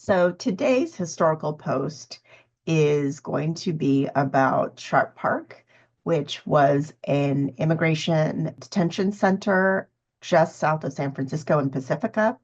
So today's historical post is going to be about Sharp Park, which was an immigration detention center just south of San Francisco in Pacifica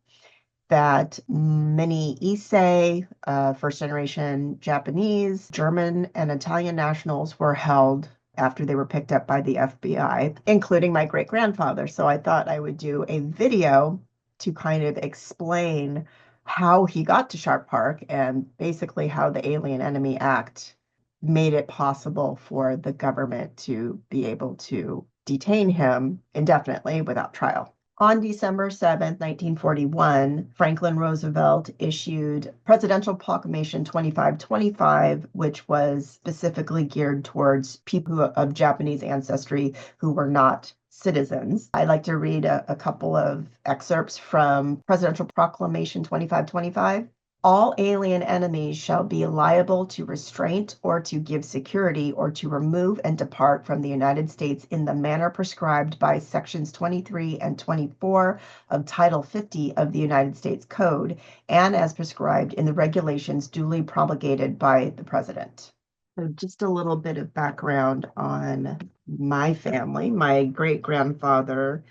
that many Issei, first generation Japanese, German, and Italian nationals were held after they were picked up by the FBI, including my great grandfather. So I thought I would do a video to kind of explain how he got to Sharp Park and basically how the Alien Enemy Act made it possible for the government to be able to detain him indefinitely without trial. On December 7th, 1941, Franklin Roosevelt issued Presidential Proclamation 2525, which was specifically geared towards people of Japanese ancestry who were not citizens. I'd like to read a couple of excerpts from Presidential Proclamation 2525. All alien enemies shall be liable to restraint or to give security or to remove and depart from the United States in the manner prescribed by sections 23 and 24 of Title 50 of the United States Code and as prescribed in the regulations duly promulgated by the President. So just a little bit of background on my family. My great-grandfather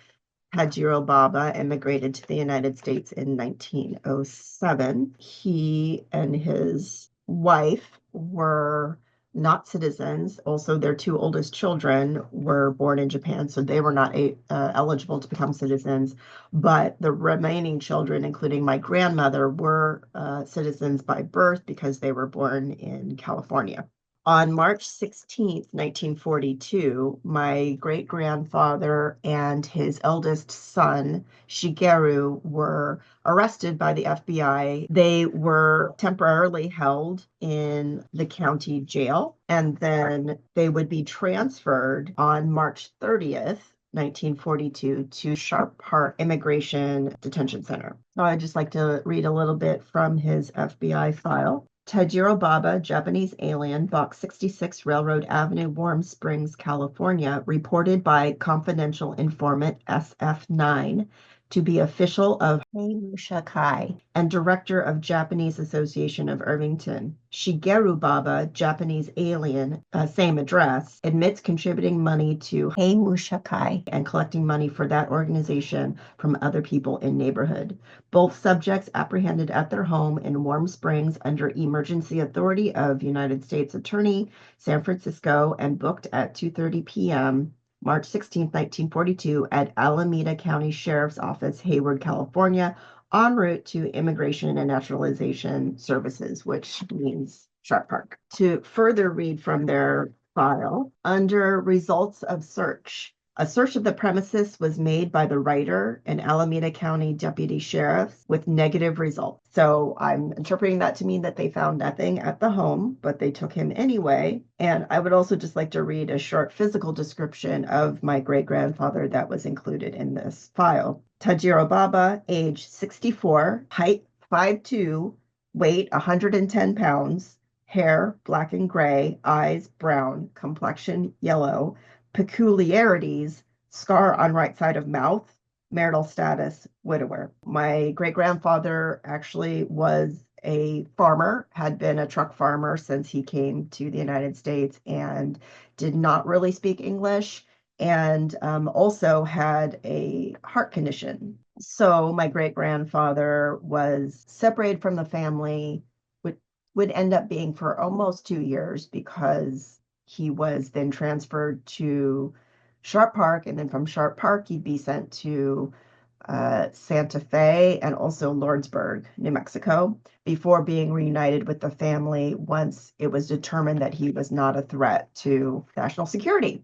Hajiro Baba immigrated to the United States in 1907. He and his wife were not citizens. Also, their two oldest children were born in Japan, so they were not eligible to become citizens. But the remaining children, including my grandmother, were citizens by birth because they were born in California. On March 16th, 1942, my great-grandfather and his eldest son, Shigeru, were arrested by the FBI. They were temporarily held in the county jail, and then they would be transferred on March 30th, 1942 to Sharp Park Immigration Detention Center. So I'd just like to read a little bit from his FBI file. Tajiro Baba, Japanese alien, Box 66, Railroad Avenue, Warm Springs, California, reported by confidential informant SF9 to be official of Heimushakai and director of Japanese Association of Irvington. Shigeru Baba, Japanese alien, same address, admits contributing money to Heimushakai and collecting money for that organization from other people in neighborhood. Both subjects apprehended at their home in Warm Springs under emergency authority of United States Attorney, San Francisco, and booked at 2:30 p.m. March 16, 1942, at Alameda County Sheriff's Office, Hayward, California, en route to Immigration and Naturalization Services, which means Sharp Park. To further read from their file, under results of search, a search of the premises was made by the writer and Alameda County Deputy Sheriff with negative results. So I'm interpreting that to mean that they found nothing at the home, but they took him anyway. And I would also just like to read a short physical description of my great-grandfather that was included in this file. Tajiro Baba, age 64, height 5'2", weight 110 pounds, hair black and gray, eyes brown, complexion yellow. Peculiarities: scar on right side of mouth, marital status, widower. My great-grandfather actually was a farmer, had been a truck farmer since he came to the United States and did not really speak English, and also had a heart condition. So my great-grandfather was separated from the family, would end up being for almost 2 years because he was then transferred to Sharp Park, and then from Sharp Park, he'd be sent to Santa Fe and also Lordsburg, New Mexico, before being reunited with the family once it was determined that he was not a threat to national security.